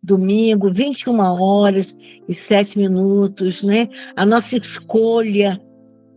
domingo, 21h07, né? A nossa escolha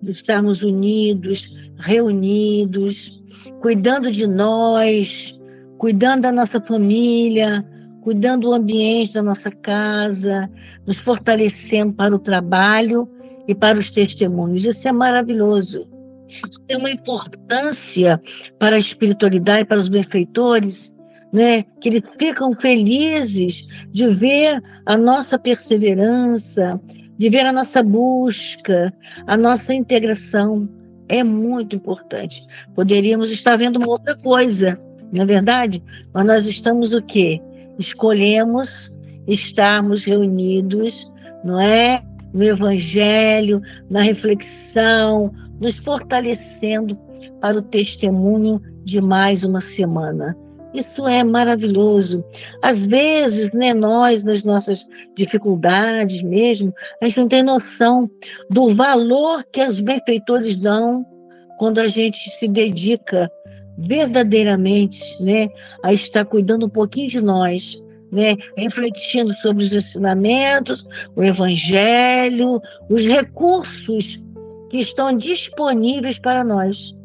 de estarmos unidos, reunidos, cuidando de nós, cuidando da nossa família, cuidando do ambiente da nossa casa, nos fortalecendo para o trabalho e para os testemunhos. Isso é maravilhoso. Isso tem uma importância para a espiritualidade, para os benfeitores, né? Que eles ficam felizes de ver a nossa perseverança, de ver a nossa busca, a nossa integração. É muito importante. Poderíamos estar vendo uma outra coisa, não é verdade? Mas nós estamos o quê? Escolhemos estarmos reunidos, não é? No Evangelho, na reflexão, nos fortalecendo para o testemunho de mais uma semana. Isso é maravilhoso. Às vezes, né, nós, nas nossas dificuldades mesmo, a gente não tem noção do valor que os benfeitores dão quando a gente se dedica verdadeiramente, né, a estar cuidando um pouquinho de nós, né, refletindo sobre os ensinamentos, o Evangelho, os recursos que estão disponíveis para nós.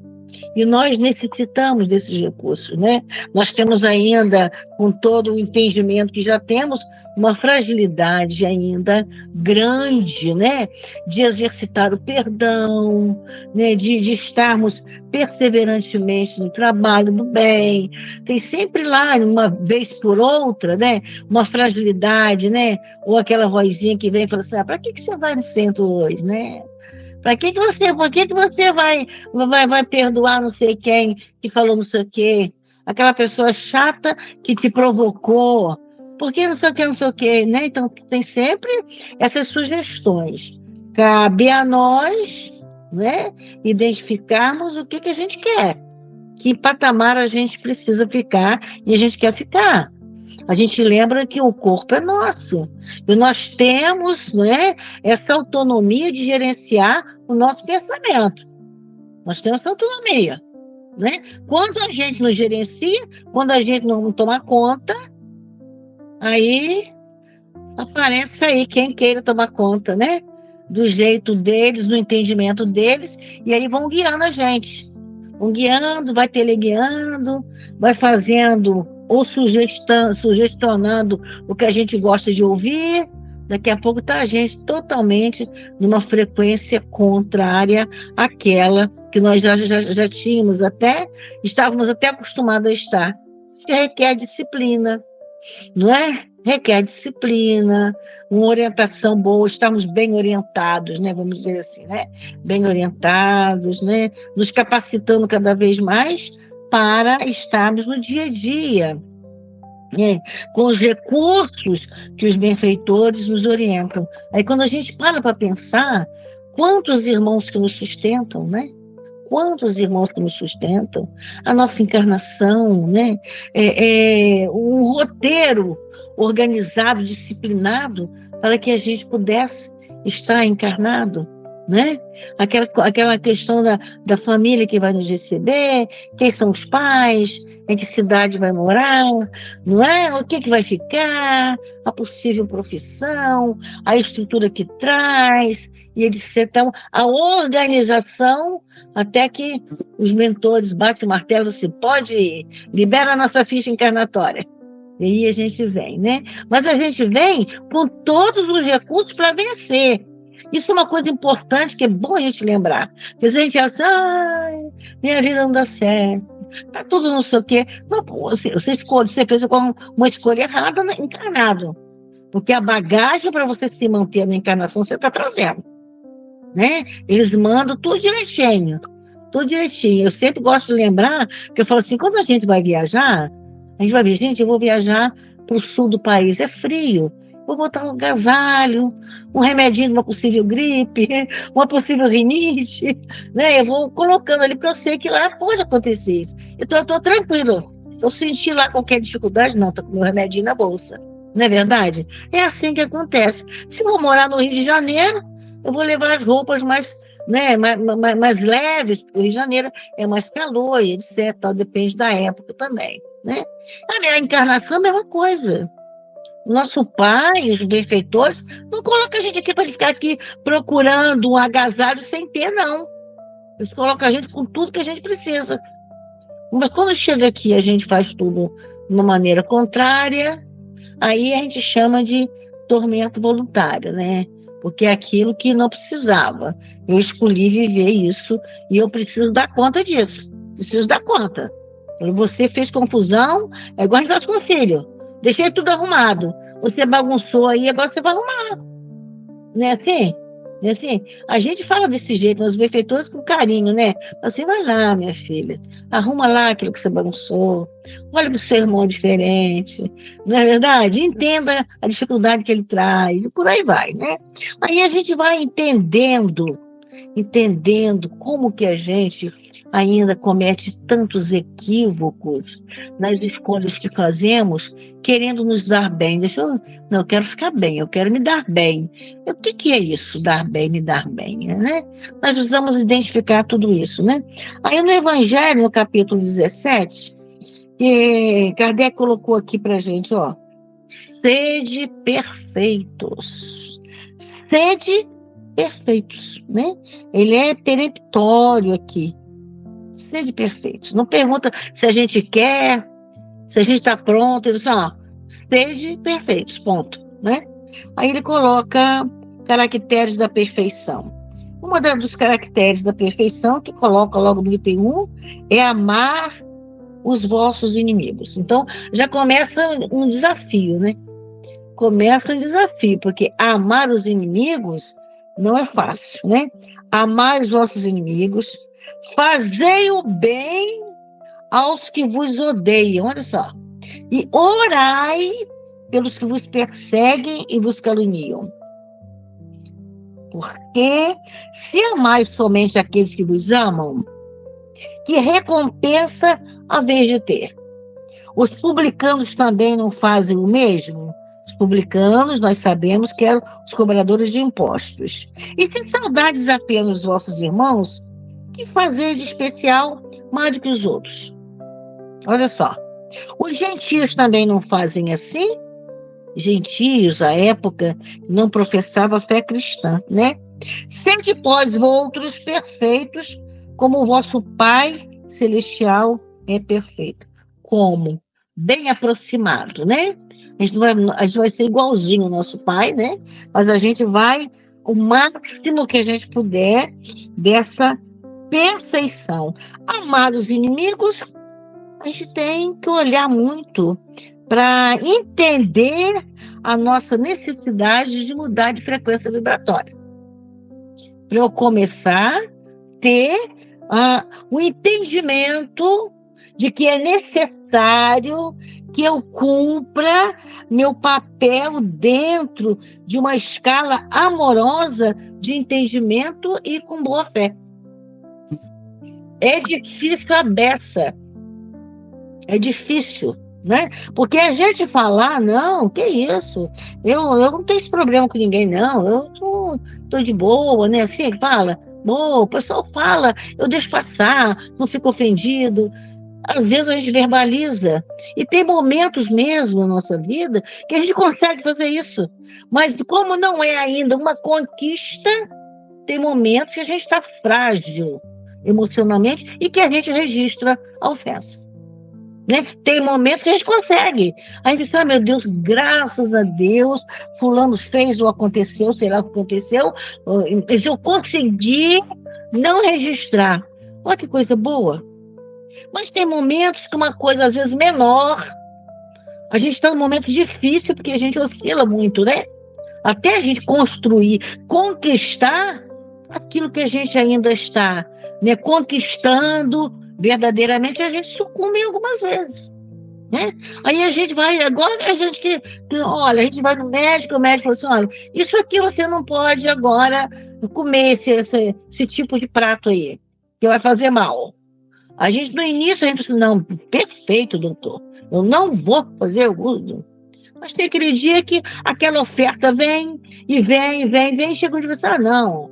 E nós necessitamos desses recursos, né? Nós temos ainda, com todo o entendimento que já temos, uma fragilidade ainda grande, né? De exercitar o perdão, né? De estarmos perseverantemente no trabalho do bem. Tem sempre lá, uma vez por outra, né? Uma fragilidade, né? Ou aquela vozinha que vem e fala assim, para que você vai no centro hoje, né? Por que você vai perdoar não sei quem que falou não sei o quê? Aquela pessoa chata que te provocou. Por que não sei o quê, não sei o quê, né? Então, tem sempre essas sugestões. Cabe a nós, né, identificarmos o que a gente quer. Que patamar a gente precisa ficar e a gente quer ficar. A gente lembra que o corpo é nosso. E nós temos, né, essa autonomia de gerenciar o nosso pensamento. Nós temos essa autonomia, né? Quando a gente não gerencia, quando a gente não toma conta, aí aparece aí quem queira tomar conta, né? Do jeito deles, do entendimento deles, e aí vão guiando a gente. Vão guiando, vai teleguiando, vai fazendo ou sugestionando o que a gente gosta de ouvir. Daqui a pouco está a gente totalmente numa frequência contrária àquela que nós já tínhamos estávamos até acostumados a estar. Isso requer disciplina, não é? Requer disciplina, uma orientação boa, estamos bem orientados, né? Vamos dizer assim, né? Bem orientados, né? Nos capacitando cada vez mais para estarmos no dia a dia, né? Com os recursos que os benfeitores nos orientam. Aí quando a gente para pensar, quantos irmãos que nos sustentam, né? Quantos irmãos que nos sustentam, a nossa encarnação, né? Um roteiro organizado, disciplinado, para que a gente pudesse estar encarnado, né? Aquela questão da família que vai nos receber, quem são os pais, em que cidade vai morar, não é? O que vai ficar, a possível profissão, a estrutura que traz, e etc. Então, a organização, até que os mentores batem o martelo, você pode ir, libera a nossa ficha encarnatória. E aí a gente vem, né? Mas a gente vem com todos os recursos para vencer. Isso é uma coisa importante que é bom a gente lembrar. Porque a gente acha, minha vida não dá certo, tá tudo não sei o quê. Não, você fez uma escolha errada encarnado. Porque a bagagem para você se manter na encarnação você está trazendo, né? Eles mandam tudo direitinho. Tudo direitinho. Eu sempre gosto de lembrar que eu falo assim, quando a gente vai viajar, a gente vai ver, gente, eu vou viajar para o sul do país, é frio. Vou botar um agasalho, um remedinho de uma possível gripe, uma possível rinite, né? Eu vou colocando ali, porque eu sei que lá pode acontecer isso. Então, eu estou tranquilo. Eu senti lá qualquer dificuldade, não, estou com meu remedinho na bolsa. Não é verdade? É assim que acontece. Se eu vou morar no Rio de Janeiro, eu vou levar as roupas mais, né, mais leves, porque o Rio de Janeiro é mais calor, e etc. Depende da época também, né? A minha encarnação é a mesma coisa. Nosso pai, os benfeitores, não coloca a gente aqui para ficar aqui procurando um agasalho sem ter, não. Eles colocam a gente com tudo que a gente precisa. Mas quando chega aqui, a gente faz tudo de uma maneira contrária, aí a gente chama de tormento voluntário, né? Porque é aquilo que não precisava. Eu escolhi viver isso e eu preciso dar conta disso. Preciso dar conta. Você fez confusão, é igual a gente faz com o filho. Deixei tudo arrumado. Você bagunçou aí, agora você vai arrumar. Não é assim? Não é assim? A gente fala desse jeito, mas os benfeitores com carinho, né? Assim, vai lá, minha filha. Arruma lá aquilo que você bagunçou. Olha para o seu irmão diferente. Não é verdade? Entenda a dificuldade que ele traz. E por aí vai, né? Aí a gente vai entendendo como que a gente ainda comete tantos equívocos nas escolhas que fazemos, querendo nos dar bem. Não, eu quero ficar bem, eu quero me dar bem. O que é isso, dar bem, me dar bem, né? Nós precisamos identificar tudo isso, né? Aí no Evangelho, no capítulo 17, que Kardec colocou aqui para a gente, ó, sede perfeitos. Sede perfeitos, né? Ele é peremptório aqui. Sede perfeitos. Não pergunta se a gente quer, se a gente está pronto. Ele diz, ó, sede perfeitos, ponto, né? Aí ele coloca caracteres da perfeição. Uma dos caracteres da perfeição, que coloca logo no item 1, é amar os vossos inimigos. Então, já começa um desafio, né? Começa um desafio, porque amar os inimigos não é fácil, né? Amar os vossos inimigos, fazei o bem aos que vos odeiam, olha só. E orai pelos que vos perseguem e vos caluniam. Porque se amais somente aqueles que vos amam, que recompensa haveis de ter? Os publicanos também não fazem o mesmo? Os publicanos, nós sabemos que eram os cobradores de impostos. E se saudades apenas os vossos irmãos, que fazer de especial mais do que os outros? Olha só. Os gentios também não fazem assim? Gentios, à época, não professava fé cristã, né? Sede, pois, outros perfeitos, como o vosso Pai Celestial é perfeito. Como? Bem aproximado, né? A gente vai ser igualzinho ao nosso Pai, né? Mas a gente vai o máximo que a gente puder dessa perfeição. Amar os inimigos, a gente tem que olhar muito para entender a nossa necessidade de mudar de frequência vibratória. Para eu começar a ter o entendimento de que é necessário que eu cumpra meu papel dentro de uma escala amorosa de entendimento e com boa fé. É difícil a beça. É difícil, né? Porque a gente falar, não, que isso? Eu não tenho esse problema com ninguém, não. Eu tô de boa, né? Assim, fala, boa, o pessoal fala, eu deixo passar, não fico ofendido. Às vezes a gente verbaliza. E tem momentos mesmo na nossa vida que a gente consegue fazer isso. Mas como não é ainda uma conquista, tem momentos que a gente está frágil emocionalmente e que a gente registra a ofensa. Né? Tem momentos que a gente consegue. A gente diz, meu Deus, graças a Deus, fulano fez ou aconteceu, sei lá o que aconteceu, eu consegui não registrar. Olha que coisa boa. Mas tem momentos que uma coisa, às vezes, menor, a gente está num momento difícil, porque a gente oscila muito, né? Até a gente construir, conquistar aquilo que a gente ainda está, né, conquistando verdadeiramente, a gente sucumbe algumas vezes, né? Aí a gente vai, agora a gente olha, a gente vai no médico, o médico fala assim, olha, isso aqui você não pode agora comer esse tipo de prato aí, que vai fazer mal. A gente, no início, a gente pensa, não, perfeito, doutor, eu não vou fazer uso. Mas tem aquele dia que aquela oferta vem, e chega um dia e você, não,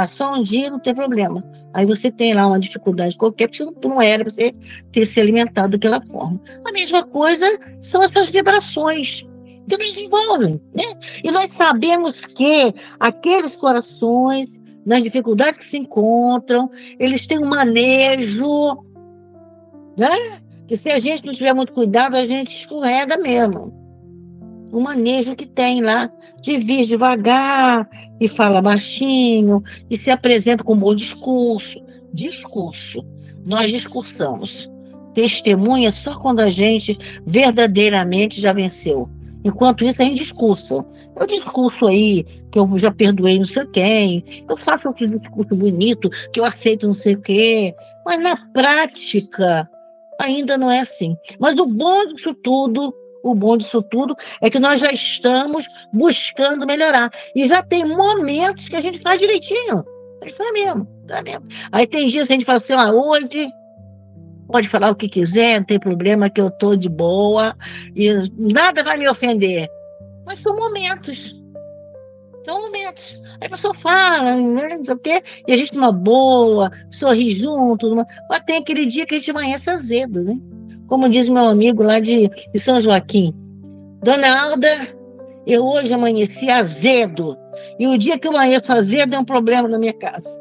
só um dia não tem problema. Aí você tem lá uma dificuldade qualquer, porque não era para você ter se alimentado daquela forma. A mesma coisa são essas vibrações. que nos desenvolvem, né? E nós sabemos que aqueles corações, nas dificuldades que se encontram, eles têm um manejo, né? Que se a gente não tiver muito cuidado, a gente escorrega mesmo. O manejo que tem lá, de vir devagar, e fala baixinho, e se apresenta com um bom discurso. Discurso. Nós discursamos. Testemunha só quando a gente verdadeiramente já venceu. Enquanto isso, a gente discursa. Eu discurso aí, que eu já perdoei não sei quem, eu faço aquele discurso bonito, que eu aceito não sei o quê, mas na prática, ainda não é assim. Mas o bom disso tudo é que nós já estamos buscando melhorar. E já tem momentos que a gente faz direitinho. A gente faz mesmo, faz mesmo. Aí tem dias que a gente fala assim, hoje pode falar o que quiser, não tem problema, que eu estou de boa e nada vai me ofender. Mas são momentos. São momentos. Aí a pessoa fala, né, não sei o quê, e a gente numa boa, sorri junto, mas tem aquele dia que a gente amanhece azedo, né? Como diz meu amigo lá de São Joaquim, Dona Alda, eu hoje amanheci azedo, e o dia que eu amanheço azedo é um problema na minha casa.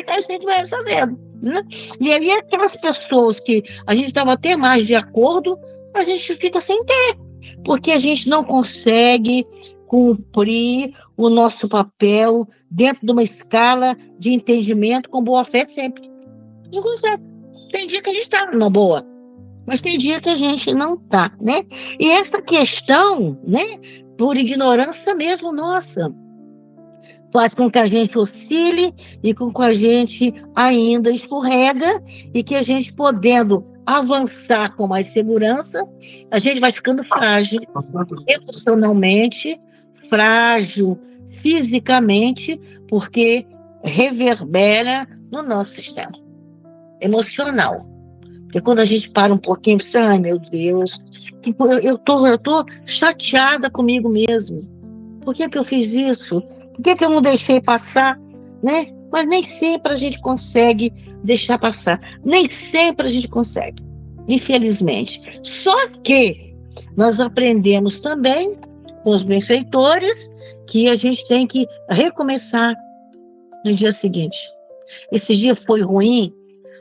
A gente amanhece azedo, né? E aí aquelas pessoas que a gente estava até mais de acordo, a gente fica sem ter, porque a gente não consegue cumprir o nosso papel dentro de uma escala de entendimento com boa fé sempre. Não consegue. Tem dia que a gente está numa boa, mas tem dia que a gente não está, né? E essa questão, né, por ignorância mesmo nossa, faz com que a gente oscile e com que a gente ainda escorrega e que a gente, podendo avançar com mais segurança, a gente vai ficando frágil emocionalmente, frágil fisicamente, porque reverbera no nosso sistema emocional. Porque quando a gente para um pouquinho, pensa, ai meu Deus, eu tô chateada comigo mesmo. Por que eu fiz isso? Por que eu não deixei passar? Né? Mas nem sempre a gente consegue deixar passar. Nem sempre a gente consegue, infelizmente. Só que nós aprendemos também com os benfeitores que a gente tem que recomeçar no dia seguinte. Esse dia foi ruim?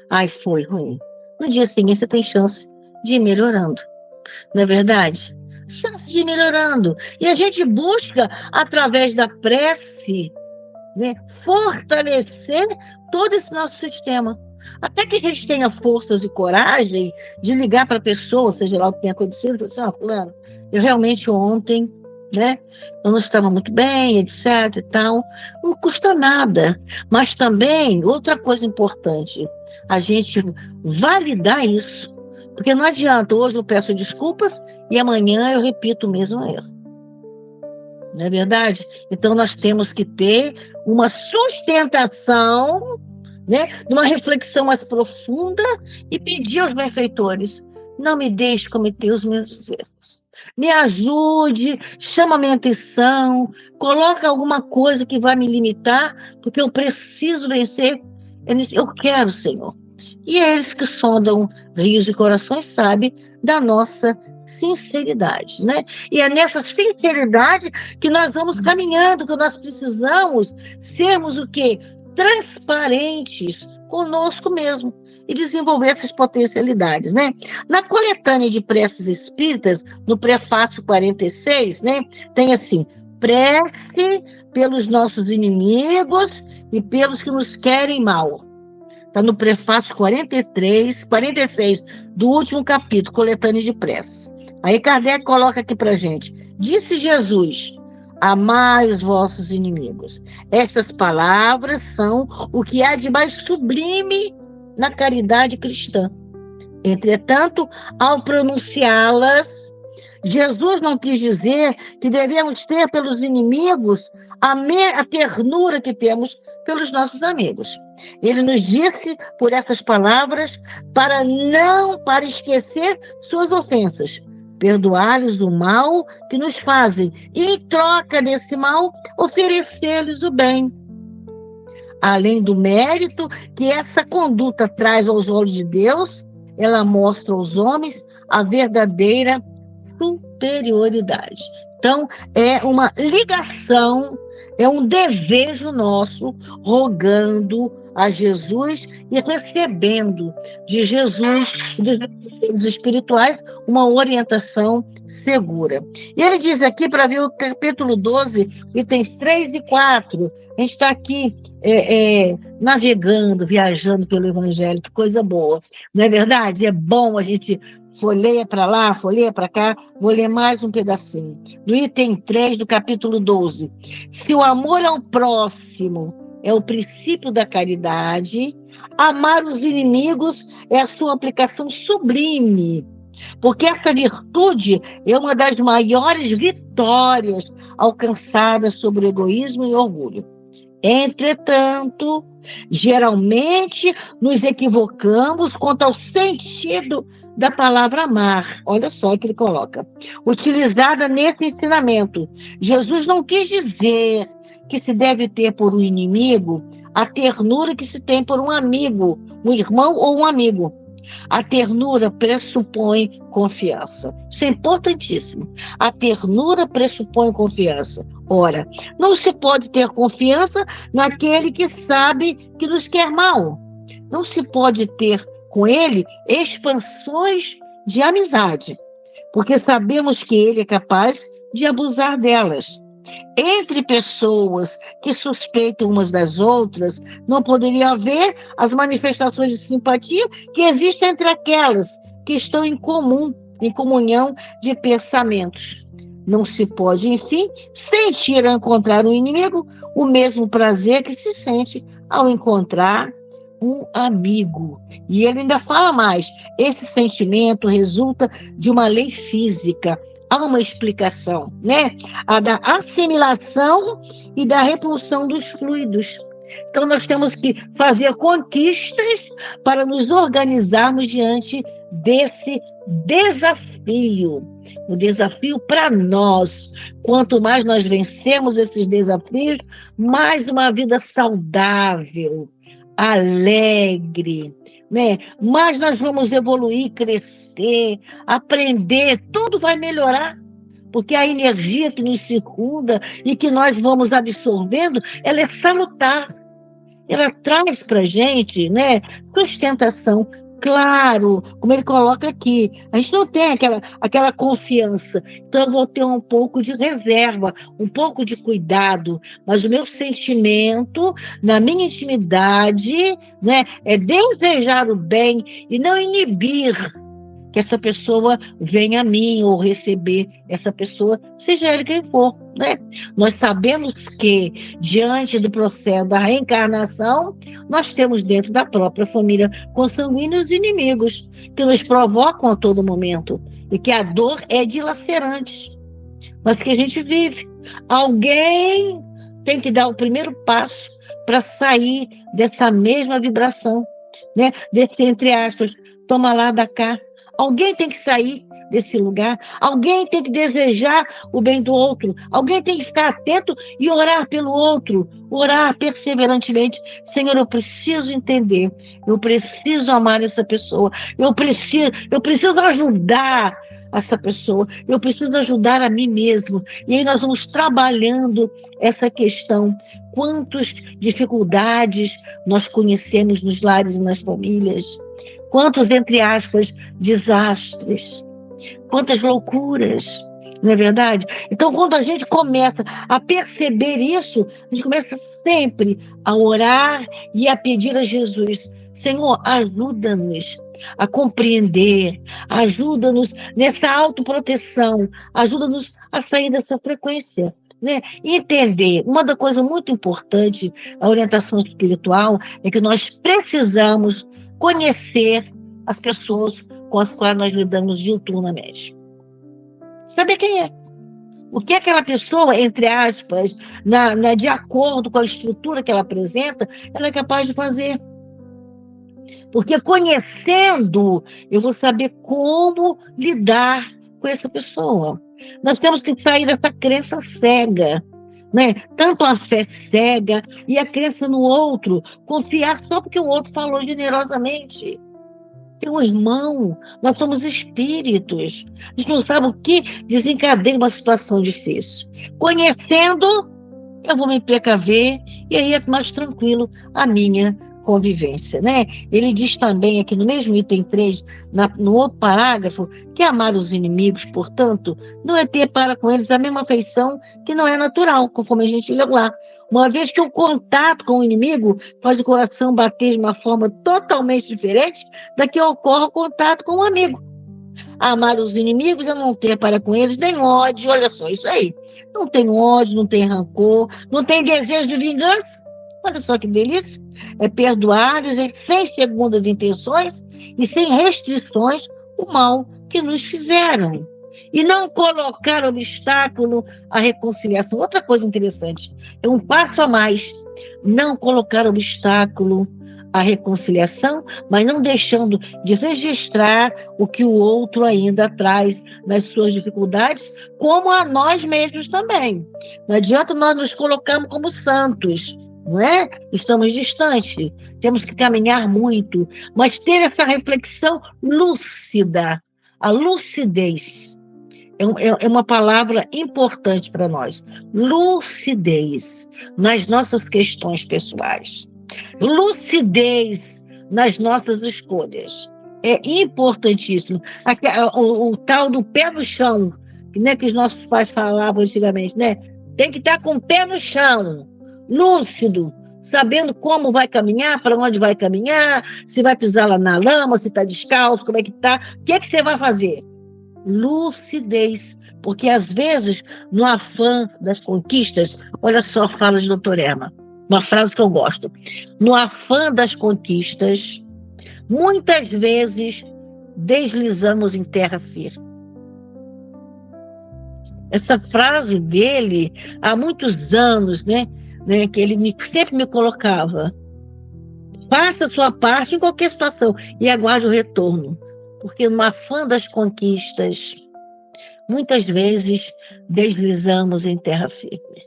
Ai, foi ruim. No dia seguinte você tem chance de ir melhorando. Não é verdade? Chance de ir melhorando. E a gente busca, através da prece, né, fortalecer todo esse nosso sistema. Até que a gente tenha forças e coragem de ligar para a pessoa, seja lá o que tenha acontecido, e falar assim, fulano, eu realmente ontem, né, eu não estava muito bem, etc e tal. Não custa nada. Mas também, outra coisa importante, a gente validar isso. Porque não adianta, hoje eu peço desculpas e amanhã eu repito o mesmo erro. Não é verdade? Então nós temos que ter uma sustentação, né, de uma reflexão mais profunda e pedir aos benfeitores, não me deixe cometer os mesmos erros. Me ajude, chama a minha atenção, coloca alguma coisa que vai me limitar, porque eu preciso vencer. Eu quero, Senhor. E eles que sondam rios e corações sabem da nossa sinceridade, né? E é nessa sinceridade que nós vamos caminhando, que nós precisamos sermos o quê? Transparentes conosco mesmo e desenvolver essas potencialidades, né? Na coletânea de preces espíritas, no prefácio 46, né, tem assim, prece pelos nossos inimigos e pelos que nos querem mal. Está no prefácio 46 do último capítulo, coletânea de preces. Aí Kardec coloca aqui para gente, disse Jesus, amai os vossos inimigos. Essas palavras são o que há de mais sublime na caridade cristã. Entretanto, ao pronunciá-las, Jesus não quis dizer que devemos ter pelos inimigos a ternura que temos pelos nossos amigos. Ele nos disse por essas palavras para esquecer suas ofensas, perdoar-lhes o mal que nos fazem e, em troca desse mal, oferecer-lhes o bem. Além do mérito que essa conduta traz aos olhos de Deus, ela mostra aos homens a verdadeira superioridade. Então, é uma ligação, é um desejo nosso, rogando a Jesus e recebendo de Jesus e dos espíritos espirituais uma orientação segura. E ele diz aqui, para ver o capítulo 12, itens 3 e 4, a gente está aqui navegando, viajando pelo Evangelho, que coisa boa, não é verdade? É bom a gente folheia para lá, folheia para cá, vou ler mais um pedacinho. No item 3 do capítulo 12. Se o amor ao próximo é o princípio da caridade, amar os inimigos é a sua aplicação sublime, porque essa virtude é uma das maiores vitórias alcançadas sobre o egoísmo e o orgulho. Entretanto, geralmente nos equivocamos quanto ao sentido da palavra amar. Olha só o que ele coloca. Utilizada nesse ensinamento. Jesus não quis dizer que se deve ter por um inimigo a ternura que se tem por um amigo, um irmão ou um amigo. A ternura pressupõe confiança. Isso é importantíssimo. A ternura pressupõe confiança. Ora, não se pode ter confiança naquele que sabe que nos quer mal. Não se pode ter com ele expansões de amizade, porque sabemos que ele é capaz de abusar delas. Entre pessoas que suspeitam umas das outras, não poderia haver as manifestações de simpatia que existem entre aquelas que estão em comunhão de pensamentos. Não se pode, enfim, sentir ao encontrar um inimigo o mesmo prazer que se sente ao encontrar um amigo. E ele ainda fala mais. Esse sentimento resulta de uma lei física. Há uma explicação, né? A da assimilação e da repulsão dos fluidos. Então, nós temos que fazer conquistas para nos organizarmos diante desse desafio. O desafio para nós. Quanto mais nós vencemos esses desafios, mais uma vida saudável, alegre, né? Mas nós vamos evoluir, crescer, aprender, tudo vai melhorar, porque a energia que nos circunda e que nós vamos absorvendo, ela é salutar, ela traz para a gente, né, sustentação. Claro, como ele coloca aqui, a gente não tem aquela confiança, então eu vou ter um pouco de reserva, um pouco de cuidado, mas o meu sentimento, na minha intimidade, né, é desejar o bem e não inibir que essa pessoa venha a mim ou receber essa pessoa, seja ele quem for, né? Nós sabemos que, diante do processo da reencarnação, nós temos dentro da própria família consanguínea os inimigos que nos provocam a todo momento e que a dor é dilacerante, mas que a gente vive. Alguém tem que dar o primeiro passo para sair dessa mesma vibração, né? Desse, entre aspas, toma lá da cá. Alguém tem que sair desse lugar, alguém tem que desejar o bem do outro, alguém tem que ficar atento e orar pelo outro, orar perseverantemente. Senhor, eu preciso entender, eu preciso amar essa pessoa, eu preciso ajudar essa pessoa, eu preciso ajudar a mim mesmo. E aí nós vamos trabalhando essa questão. Quantas dificuldades nós conhecemos nos lares e nas famílias, quantos, entre aspas, desastres, quantas loucuras, não é verdade? Então, quando a gente começa a perceber isso, a gente começa sempre a orar e a pedir a Jesus: Senhor, ajuda-nos a compreender, ajuda-nos nessa autoproteção, ajuda-nos a sair dessa frequência, né? Entender. Uma das coisas muito importantes da orientação espiritual é que nós precisamos conhecer as pessoas com as quais nós lidamos diuturnamente. Saber quem é. O que aquela pessoa, entre aspas, de acordo com a estrutura que ela apresenta, ela é capaz de fazer. Porque conhecendo, eu vou saber como lidar com essa pessoa. Nós temos que sair dessa crença cega, né? Tanto a fé cega e a crença no outro, confiar só porque o outro falou generosamente. Tem um irmão, nós somos espíritos. A gente não sabe o que desencadeia uma situação difícil. Conhecendo, eu vou me precaver e aí é mais tranquilo a minha convivência, né? Ele diz também aqui no mesmo item 3, no outro parágrafo, que amar os inimigos, portanto, não é ter para com eles a mesma afeição que não é natural, conforme a gente leu lá. Uma vez que o contato com o inimigo faz o coração bater de uma forma totalmente diferente da que ocorre o contato com o amigo. Amar os inimigos é não ter para com eles nem ódio, olha só, isso aí. Não tem ódio, não tem rancor, não tem desejo de vingança. Olha só que delícia. É perdoar-lhes sem segundas intenções e sem restrições o mal que nos fizeram. E não colocar obstáculo à reconciliação. Outra coisa interessante, é um passo a mais. Não colocar obstáculo à reconciliação, mas não deixando de registrar o que o outro ainda traz nas suas dificuldades, como a nós mesmos também. Não adianta nós nos colocarmos como santos, não é? Estamos distantes, temos que caminhar muito, mas ter essa reflexão lúcida, a lucidez. É uma palavra importante para nós. Lucidez nas nossas questões pessoais. Lucidez nas nossas escolhas. É importantíssimo. O tal do pé no chão, né, que os nossos pais falavam antigamente, né? Tem que estar com o pé no chão, lúcido, sabendo como vai caminhar, para onde vai caminhar, se vai pisar lá na lama, se está descalço, como é que está, o que é que você vai fazer? Lucidez, porque às vezes, no afã das conquistas, olha só a fala de doutor Erma, uma frase que eu gosto, no afã das conquistas, muitas vezes deslizamos em terra firme. Essa frase dele, há muitos anos, né, que ele sempre me colocava, faça a sua parte em qualquer situação e aguarde o retorno. Porque no afã das conquistas, muitas vezes deslizamos em terra firme.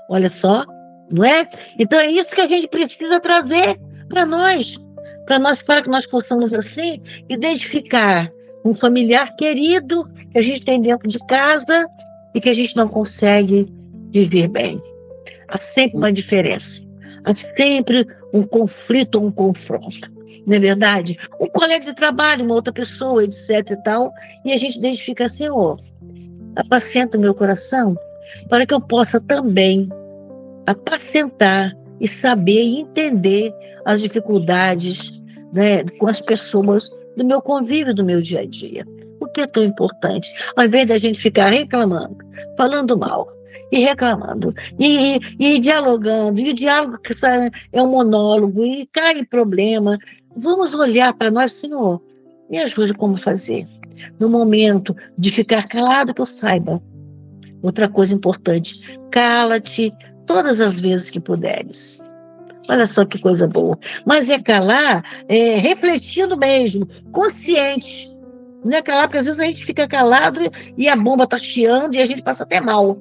Olha só, não é? Então é isso que a gente precisa trazer para nós, para que nós possamos, assim, identificar um familiar querido que a gente tem dentro de casa e que a gente não consegue viver bem. Há sempre uma diferença, há sempre um conflito ou um confronto. Não é verdade? Um colega de trabalho, uma outra pessoa, etc e tal, e a gente identifica assim, apacenta o meu coração para que eu possa também apacentar e saber e entender as dificuldades, né, com as pessoas do meu convívio, do meu dia a dia. O que é tão importante? Ao invés da gente ficar reclamando, falando mal, e reclamando, e dialogando, e o diálogo é um monólogo, e cai em problema. Vamos olhar para nós, Senhor, me ajude como fazer. No momento de ficar calado, que eu saiba. Outra coisa importante, cala-te todas as vezes que puderes. Olha só que coisa boa. Mas é calar, refletindo mesmo, consciente. Não é calar, porque às vezes a gente fica calado e a bomba está chiando e a gente passa até mal.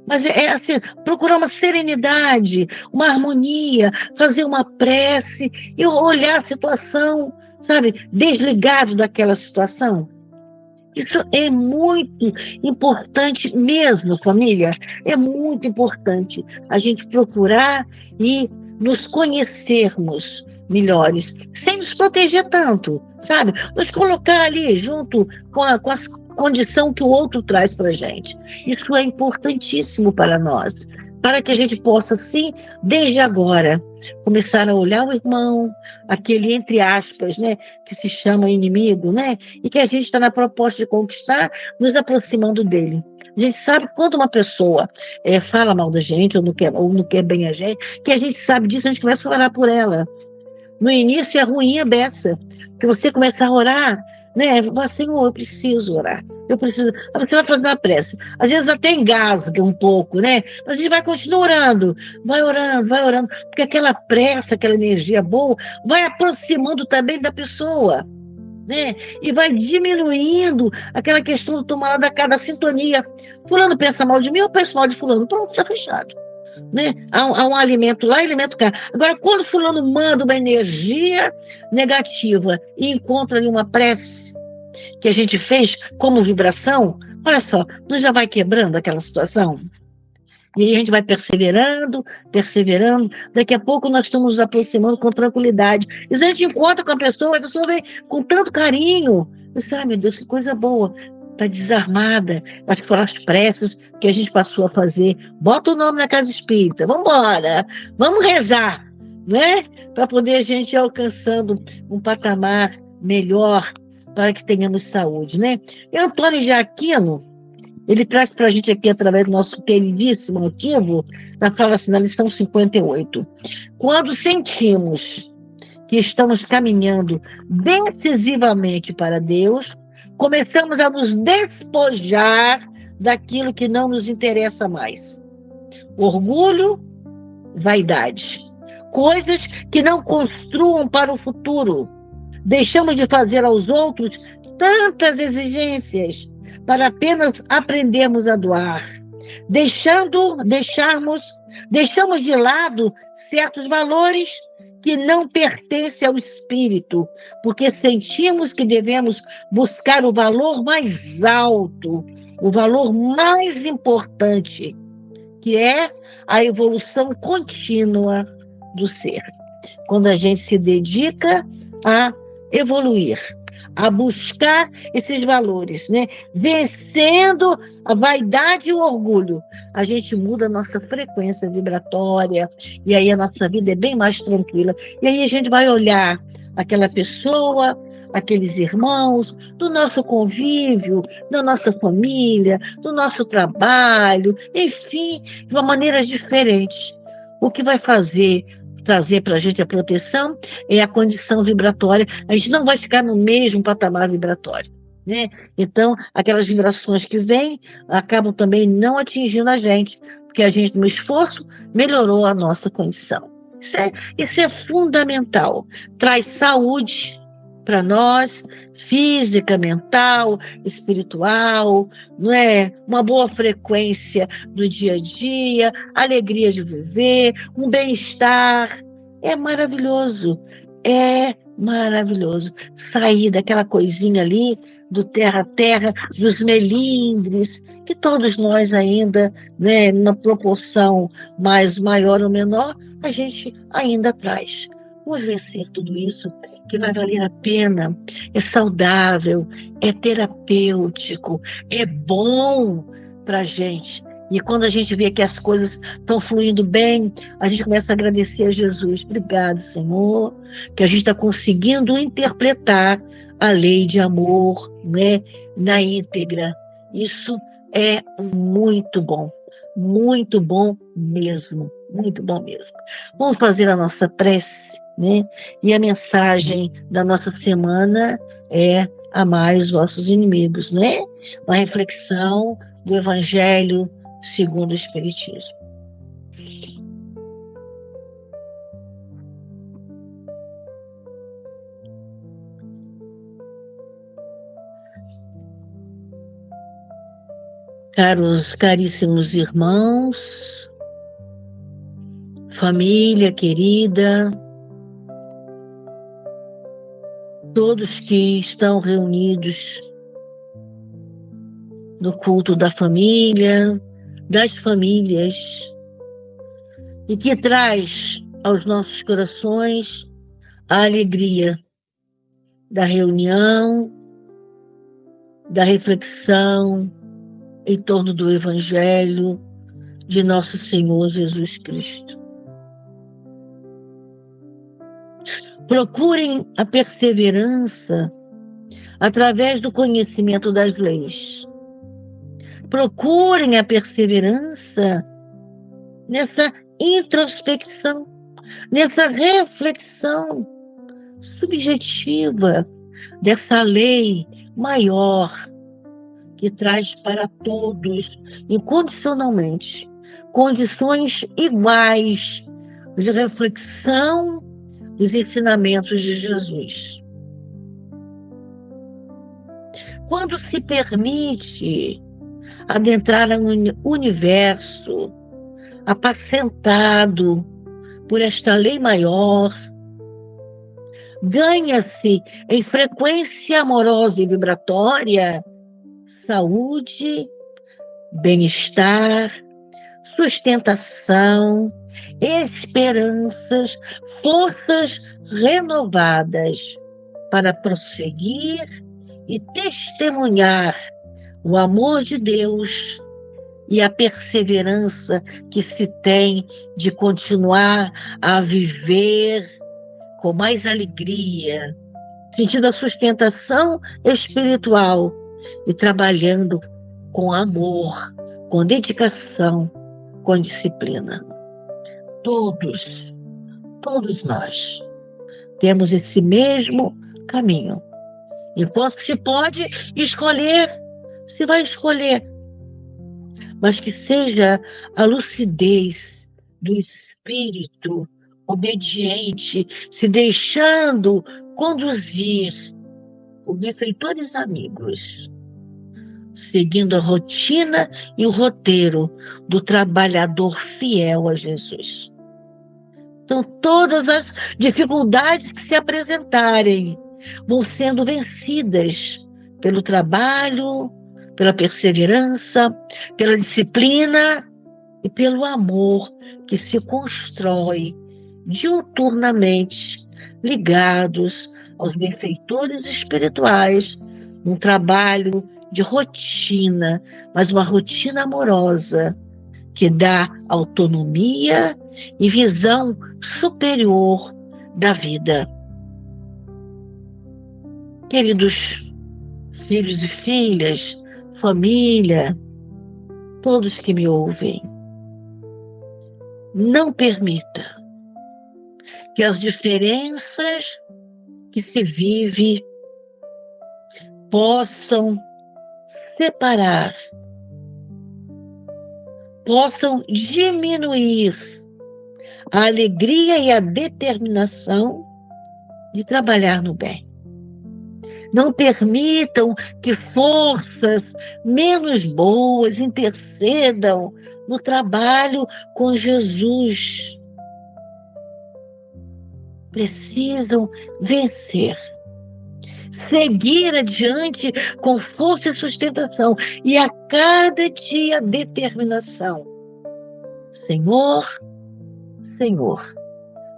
Mas é assim, procurar uma serenidade, uma harmonia, fazer uma prece e olhar a situação, sabe, desligado daquela situação. Isso é muito importante mesmo, família. É muito importante a gente procurar e nos conhecermos melhores, sem nos proteger tanto, sabe? Nos colocar ali junto com a condição que o outro traz para a gente. Isso é importantíssimo para nós, para que a gente possa, sim, desde agora, começar a olhar o irmão, aquele, entre aspas, né, que se chama inimigo, né, e que a gente está na proposta de conquistar, nos aproximando dele. A gente sabe quando uma pessoa fala mal da gente, ou não quer bem a gente, que a gente sabe disso, a gente começa a orar por ela. No início é ruim a beça, porque você começa a orar, né? Fala, Senhor, eu preciso orar. Eu preciso. Você vai fazer uma prece. Às vezes até engasga um pouco, né? Mas a gente vai continuar orando, vai orando, porque aquela prece, aquela energia boa, vai aproximando também da pessoa, né? E vai diminuindo aquela questão do tomar da cada sintonia. Fulano pensa mal de mim, eu penso mal de fulano. Pronto, está fechado. né? Há um alimento lá, alimento cá. Agora, quando fulano manda uma energia negativa e encontra ali uma prece que a gente fez como vibração, olha só, não já vai quebrando aquela situação? E aí a gente vai perseverando, perseverando. Daqui a pouco nós estamos nos aproximando com tranquilidade. E se a gente encontra com a pessoa vem com tanto carinho. Você, ai meu Deus, que coisa boa. Está desarmada. Acho que foram as preces que a gente passou a fazer. Bota o nome na casa espírita. Vamos embora. Vamos rezar, né? Para poder a gente ir alcançando um patamar melhor para que tenhamos saúde, né? E Antônio de Aquino, ele traz para a gente aqui, através do nosso queridíssimo motivo, na fala assim, na lição 58. Quando sentimos que estamos caminhando decisivamente para Deus, começamos a nos despojar daquilo que não nos interessa mais. Orgulho, vaidade. Coisas que não construam para o futuro. Deixamos de fazer aos outros tantas exigências para apenas aprendermos a doar. Deixamos de lado certos valores que não pertencem ao espírito, porque sentimos que devemos buscar o valor mais alto, o valor mais importante, que é a evolução contínua do ser. Quando a gente se dedica a evoluir, a buscar esses valores, né? Vencendo a vaidade e o orgulho, a gente muda a nossa frequência vibratória e aí a nossa vida é bem mais tranquila. E aí a gente vai olhar aquela pessoa, aqueles irmãos, do nosso convívio, da nossa família, do nosso trabalho, enfim, de uma maneira diferente. O que vai trazer para a gente a proteção é a condição vibratória. A gente não vai ficar no mesmo patamar vibratório, né? Então, aquelas vibrações que vêm acabam também não atingindo a gente, porque a gente, no esforço, melhorou a nossa condição. Isso é fundamental. Traz saúde para nós, física, mental, espiritual, não é? Uma boa frequência do dia a dia, alegria de viver, um bem-estar. É maravilhoso, sair daquela coisinha ali do terra a terra, dos melindres, que todos nós ainda, né, na proporção mais maior ou menor, a gente ainda traz. Vamos vencer tudo isso, que vai valer a pena. É saudável, é terapêutico, é bom para a gente. E quando a gente vê que as coisas estão fluindo bem, a gente começa a agradecer a Jesus. Obrigado, Senhor, que a gente está conseguindo interpretar a lei de amor, né, na íntegra. Isso é muito bom mesmo, muito bom mesmo. Vamos fazer a nossa prece, né? E a mensagem da nossa semana é amai os vossos inimigos, né? Uma reflexão do Evangelho segundo o Espiritismo. Caríssimos irmãos, família querida, todos que estão reunidos no culto da família, das famílias, e que traz aos nossos corações a alegria da reunião, da reflexão em torno do Evangelho de nosso Senhor Jesus Cristo. Procurem a perseverança através do conhecimento das leis. Procurem a perseverança nessa introspecção, nessa reflexão subjetiva dessa lei maior que traz para todos, incondicionalmente, condições iguais de reflexão dos ensinamentos de Jesus. Quando se permite adentrar no universo apacentado por esta lei maior, ganha-se em frequência amorosa e vibratória saúde, bem-estar, sustentação, esperanças, forças renovadas para prosseguir e testemunhar o amor de Deus e a perseverança que se tem de continuar a viver com mais alegria, sentindo a sustentação espiritual e trabalhando com amor, com dedicação, com disciplina. Todos nós temos esse mesmo caminho. Enquanto se pode escolher, se vai escolher, mas que seja a lucidez do espírito obediente, se deixando conduzir por benfeitores amigos, seguindo a rotina e o roteiro do trabalhador fiel a Jesus. Então, todas as dificuldades que se apresentarem vão sendo vencidas pelo trabalho, pela perseverança, pela disciplina e pelo amor que se constrói diuturnamente ligados aos benfeitores espirituais, um trabalho de rotina, mas uma rotina amorosa que dá autonomia e visão superior da vida. Queridos filhos e filhas, família, todos que me ouvem, não permita que as diferenças que se vive possam separar, possam diminuir a alegria e a determinação de trabalhar no bem. Não permitam que forças menos boas intercedam no trabalho com Jesus. Precisam vencer, seguir adiante com força e sustentação, e a cada dia determinação. Senhor,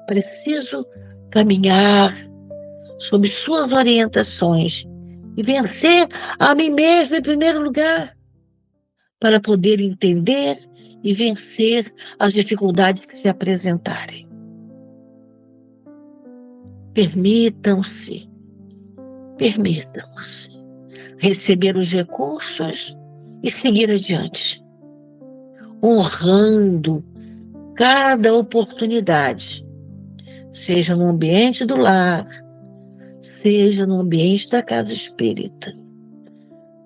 preciso caminhar sob suas orientações e vencer a mim mesmo em primeiro lugar, para poder entender e vencer as dificuldades que se apresentarem. Permitam-se receber os recursos e seguir adiante, honrando cada oportunidade, seja no ambiente do lar, seja no ambiente da casa espírita.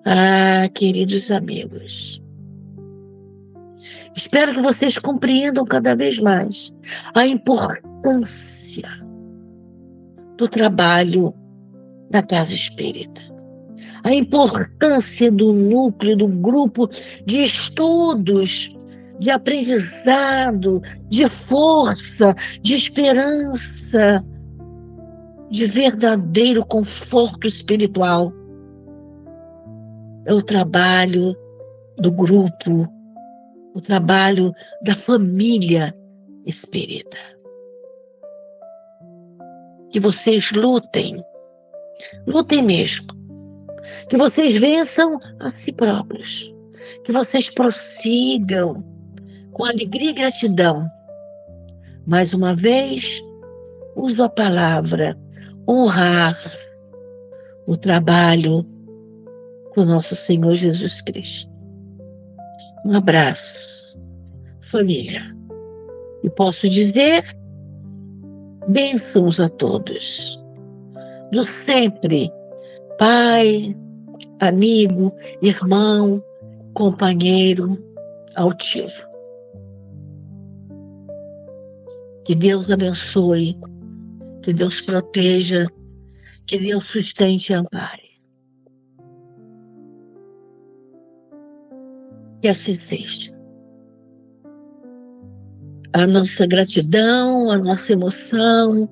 Ah, queridos amigos, espero que vocês compreendam cada vez mais a importância do trabalho da casa espírita, a importância do núcleo, do grupo de estudos, de aprendizado, de força, de esperança, de verdadeiro conforto espiritual. É o trabalho do grupo, o trabalho da família espírita. Que vocês lutem mesmo, que vocês vençam a si próprios, que vocês prossigam com alegria e gratidão. Mais uma vez, uso a palavra honrar o trabalho do nosso Senhor Jesus Cristo. Um abraço, família. E posso dizer, bênçãos a todos. Do sempre, pai, amigo, irmão, companheiro altivo. Que Deus abençoe, que Deus proteja, que Deus sustente e ampare. Que assim seja. a nossa gratidão, a nossa emoção,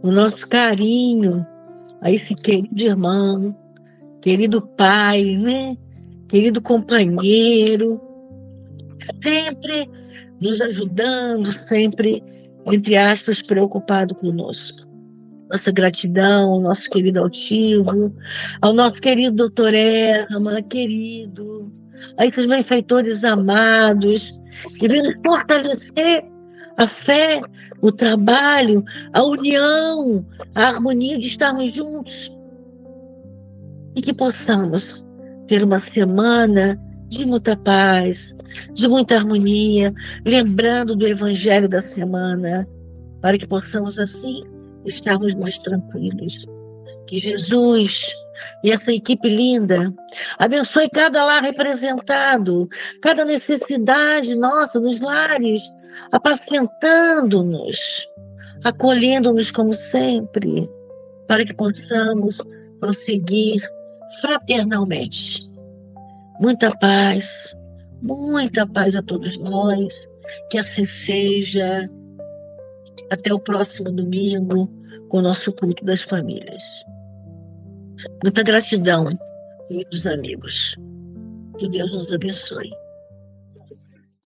o nosso carinho a esse querido irmão, querido pai, né? Querido companheiro, sempre nos ajudando, sempre, entre aspas, preocupado conosco. Nossa gratidão ao nosso querido altivo, ao nosso querido doutor Erma, querido, a esses benfeitores amados, que vêm fortalecer a fé, o trabalho, a união, a harmonia de estarmos juntos. E que possamos ter uma semana de muita paz, de muita harmonia, lembrando do evangelho da semana, para que possamos assim estarmos mais tranquilos. Que Jesus e essa equipe linda abençoe cada lar representado, cada necessidade nossa nos lares, apacentando-nos, acolhendo-nos como sempre, para que possamos prosseguir fraternalmente. Muita paz a todos nós, que assim seja. Até o próximo domingo, com o nosso culto das famílias. Muita gratidão, queridos amigos. Que Deus nos abençoe.